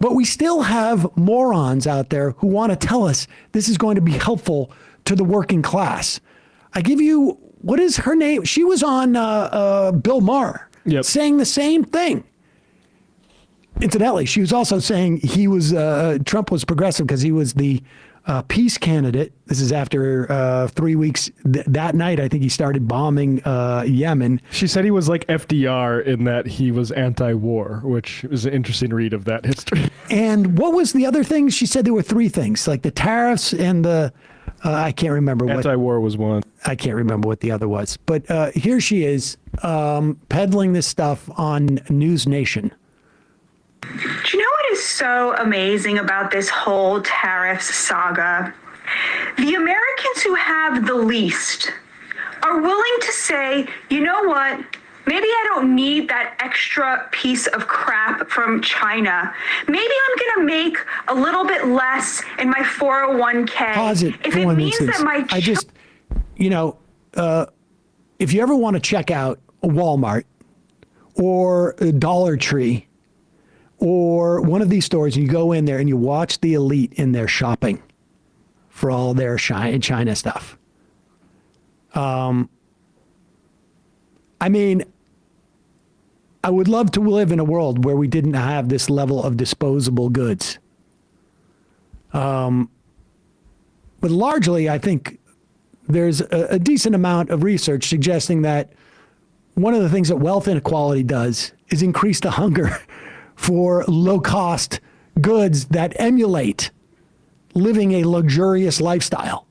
But we still have morons out there who want to tell us this is going to be helpful to the working class. I give you, what is her name? She was on Bill Maher saying the same thing. Incidentally, she was also saying Trump was progressive because he was the peace candidate. This is after 3 weeks. That night, I think he started bombing Yemen. She said he was like FDR in that he was anti-war, which is an interesting read of that history. And what was the other thing? She said there were three things, like the tariffs and the, I can't remember. Anti-war was one. I can't remember what the other was. But here she is peddling this stuff on News Nation. Do you know what is so amazing about this whole tariffs saga? The Americans who have the least are willing to say, you know what? Maybe I don't need that extra piece of crap from China. Maybe I'm going to make a little bit less in my 401k. Pause it if for it 1 means instance. that my if you ever want to check out a Walmart or a Dollar Tree or one of these stores, and you go in there and you watch the elite in there shopping for all their China stuff. I mean, I would love to live in a world where we didn't have this level of disposable goods. But largely, I think there's a decent amount of research suggesting that one of the things that wealth inequality does is increase the hunger for low-cost goods that emulate living a luxurious lifestyle,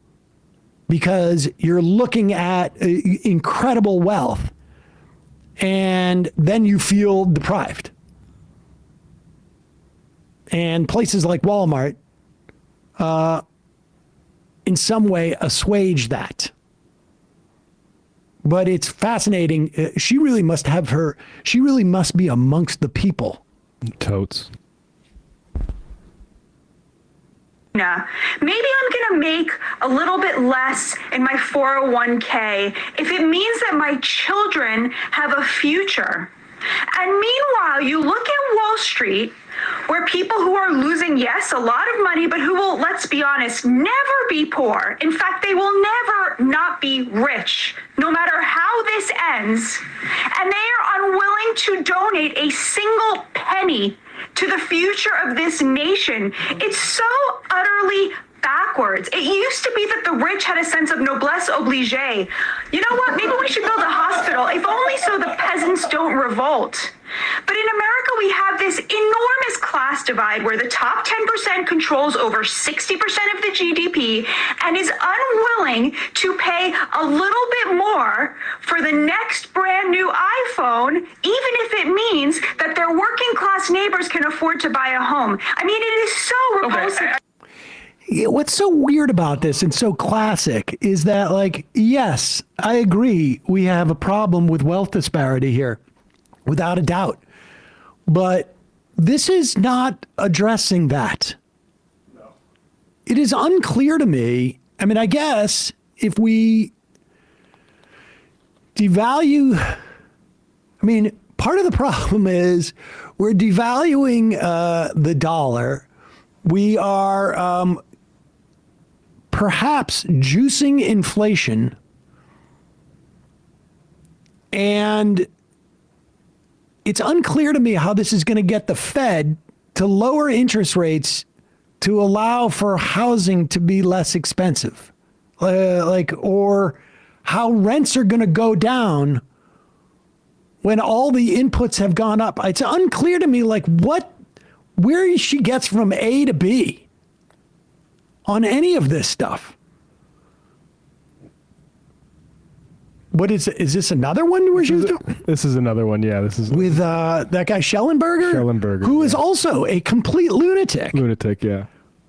because you're looking at incredible wealth and then you feel deprived. And places like Walmart, in some way, assuage that. But it's fascinating. She really must be amongst the people. Totes. Maybe I'm going to make a little bit less in my 401k if it means that my children have a future. And meanwhile, you look at Wall Street, where people who are losing, yes, a lot of money, but who will, let's be honest, never be poor. In fact, they will never not be rich, no matter how this ends. And they are unwilling to donate a single penny to the future of this nation. It's so utterly backwards. It used to be that the rich had a sense of noblesse oblige. You know what? Maybe we should build a hospital, if only so the peasants don't revolt. But in America, we have this enormous class divide where the top 10% controls over 60% of the GDP and is unwilling to pay a little bit more for the next brand new iPhone, even if it means that their working class neighbors can afford to buy a home. I mean, it is so repulsive. What's so weird about this and so classic is that, like, yes, I agree, we have a problem with wealth disparity here, without a doubt. But this is not addressing that. No. It is unclear to me. I mean, I guess if we devalue, I mean, part of the problem is we're devaluing the dollar. We are perhaps juicing inflation, and it's unclear to me how this is going to get the Fed to lower interest rates to allow for housing to be less expensive, or how rents are going to go down when all the inputs have gone up. It's unclear to me, like, where she gets from A to B on any of this stuff. What is this another one where she was doing? This is another one, yeah. This is with that guy Schellenberger, who is also a complete lunatic. Lunatic, yeah.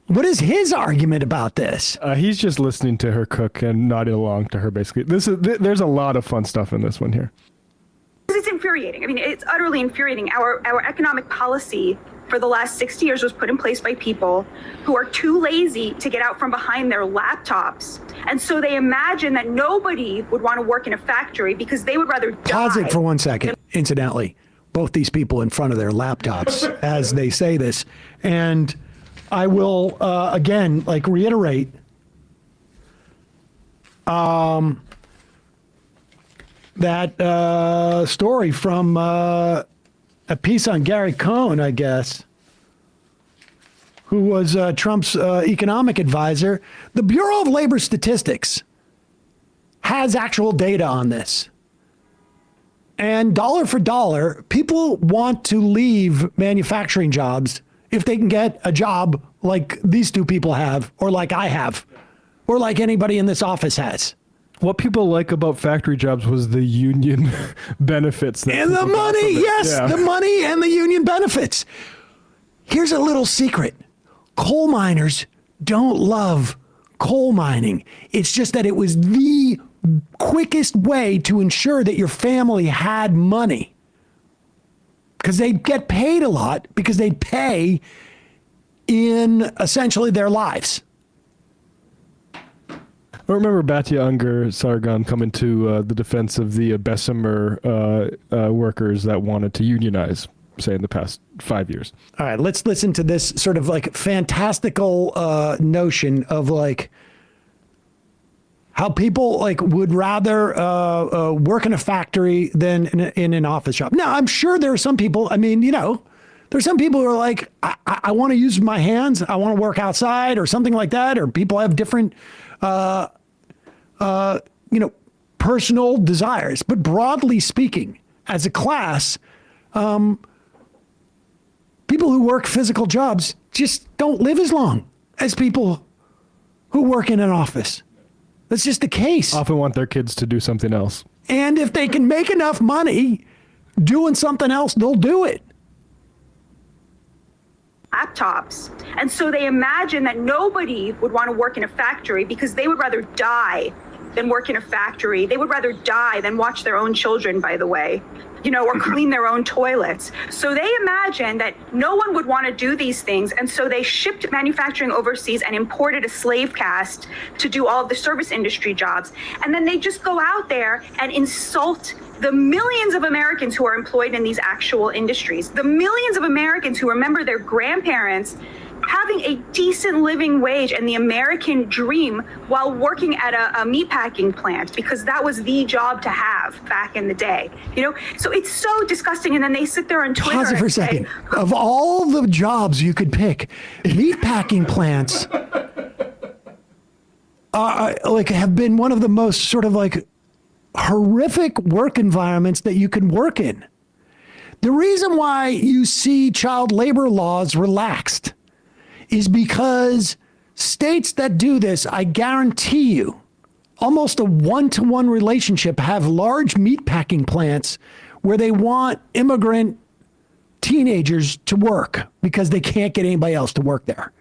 What is his argument about this? He's just listening to her cook and nodding along to her, basically. There's a lot of fun stuff in this one here. It's infuriating. I mean, it's utterly infuriating. Our economic policy for the last 60 years was put in place by people who are too lazy to get out from behind their laptops. And so they imagine that nobody would want to work in a factory because they would rather die. Pause it for 1 second. Incidentally, both these people in front of their laptops as they say this. And I will, again, like reiterate, that story from a piece on Gary Cohn, I guess, who was Trump's economic advisor. The Bureau of Labor Statistics has actual data on this. And dollar for dollar, people want to leave manufacturing jobs if they can get a job like these two people have, or like I have, or like anybody in this office has. What people like about factory jobs was the union benefits. And the money, yes, yeah. The money and the union benefits. Here's a little secret. Coal miners don't love coal mining. It's just that it was the quickest way to ensure that your family had money. Because they'd get paid a lot because they'd pay in essentially their lives. I remember Batya Unger Sargon coming to the defense of the Bessemer workers that wanted to unionize, say, in the past 5 years. All right, let's listen to this sort of like fantastical notion of like how people like would rather work in a factory than in an office job. Now, I'm sure there are some people, I mean, you know, there's some people who are like, I want to use my hands. I want to work outside or something like that. Or people have different, you know, personal desires. But broadly speaking, as a class, people who work physical jobs just don't live as long as people who work in an office. That's just the case. Often want their kids to do something else. And if they can make enough money doing something else, they'll do it. Laptops. And so they imagine that nobody would want to work in a factory because they would rather die than work in a factory. They would rather die than watch their own children, by the way, you know, or clean their own toilets. So they imagine that no one would want to do these things. And so they shipped manufacturing overseas and imported a slave caste to do all of the service industry jobs. And then they just go out there and insult the millions of Americans who are employed in these actual industries, the millions of Americans who remember their grandparents having a decent living wage and the American dream while working at a meatpacking plant, because that was the job to have back in the day. You know, so it's so disgusting. And then they sit there on Twitter. Pause it for a second. Of all the jobs you could pick, meatpacking plants like have been one of the most sort of like horrific work environments that you can work in. The reason why you see child labor laws relaxed is because states that do this, I guarantee you, almost a one-to-one relationship, have large meatpacking plants where they want immigrant teenagers to work because they can't get anybody else to work there.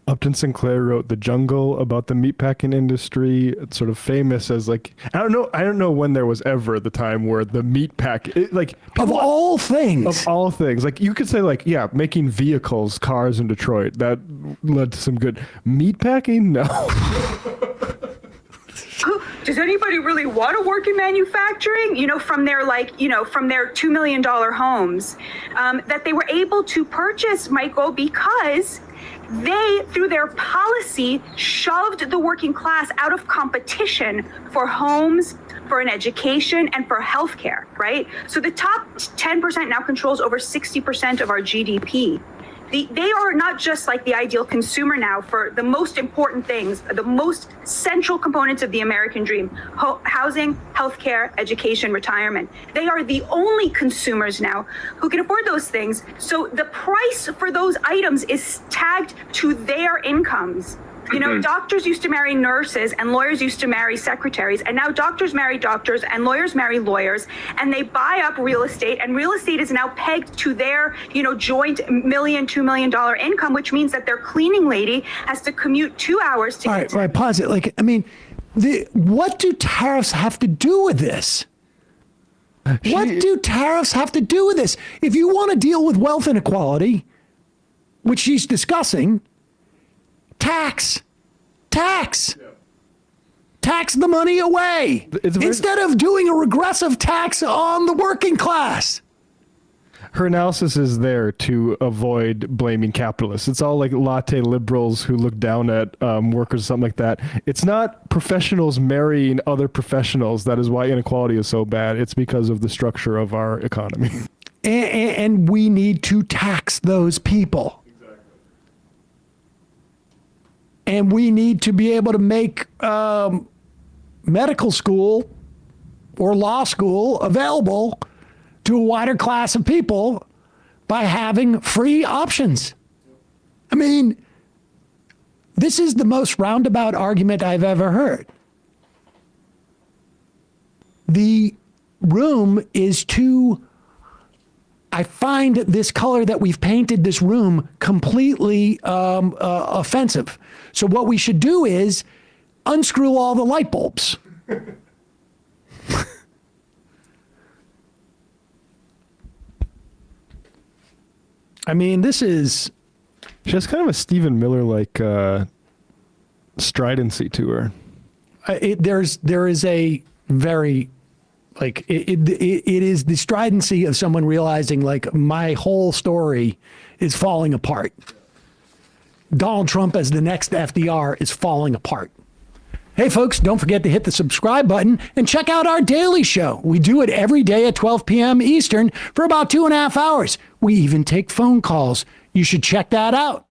Upton Sinclair wrote The Jungle about the meatpacking industry. It's sort of famous as like, I don't know when there was ever the time where the meatpack, like of all things, like you could say like, yeah, making vehicles, cars in Detroit, that led to some good meatpacking. No. Does anybody really want to work in manufacturing? You know, from their from their $2 million homes that they were able to purchase, Michael, because they, through their policy, shoved the working class out of competition for homes, for an education, and for healthcare, right? So the top 10% now controls over 60% of our GDP. They are not just like the ideal consumer now for the most important things, the most central components of the American dream: housing, healthcare, education, retirement. They are the only consumers now who can afford those things. So the price for those items is tagged to their incomes. You know, doctors used to marry nurses and lawyers used to marry secretaries, and now doctors marry doctors and lawyers marry lawyers, and they buy up real estate, and real estate is now pegged to their, joint $1 million, $2 million income, which means that their cleaning lady has to commute 2 hours to All right, pause it. Like, I mean, what do tariffs have to do with this? What do tariffs have to do with this? If you want to deal with wealth inequality, which she's discussing, tax the money away instead of doing a regressive tax on the working class. her analysis is there to avoid blaming capitalists. It's all like latte liberals who look down at workers or something like that. It's not professionals marrying other professionals. That is why inequality is so bad. It's because of the structure of our economy. And we need to tax those people. Exactly. And we need to be able to make medical school or law school available to a wider class of people by having free options. I mean, this is the most roundabout argument I've ever heard. The room is too, I find this color that we've painted this room completely offensive. So what we should do is unscrew all the light bulbs. I mean, this is... She has kind of a Stephen Miller-like stridency to her. There is a very, like, it is the stridency of someone realizing, like, my whole story is falling apart. Donald Trump as the next FDR is falling apart. Hey, folks, don't forget to hit the subscribe button and check out our daily show. We do it every day at 12 p.m. Eastern for about 2.5 hours. We even take phone calls. You should check that out.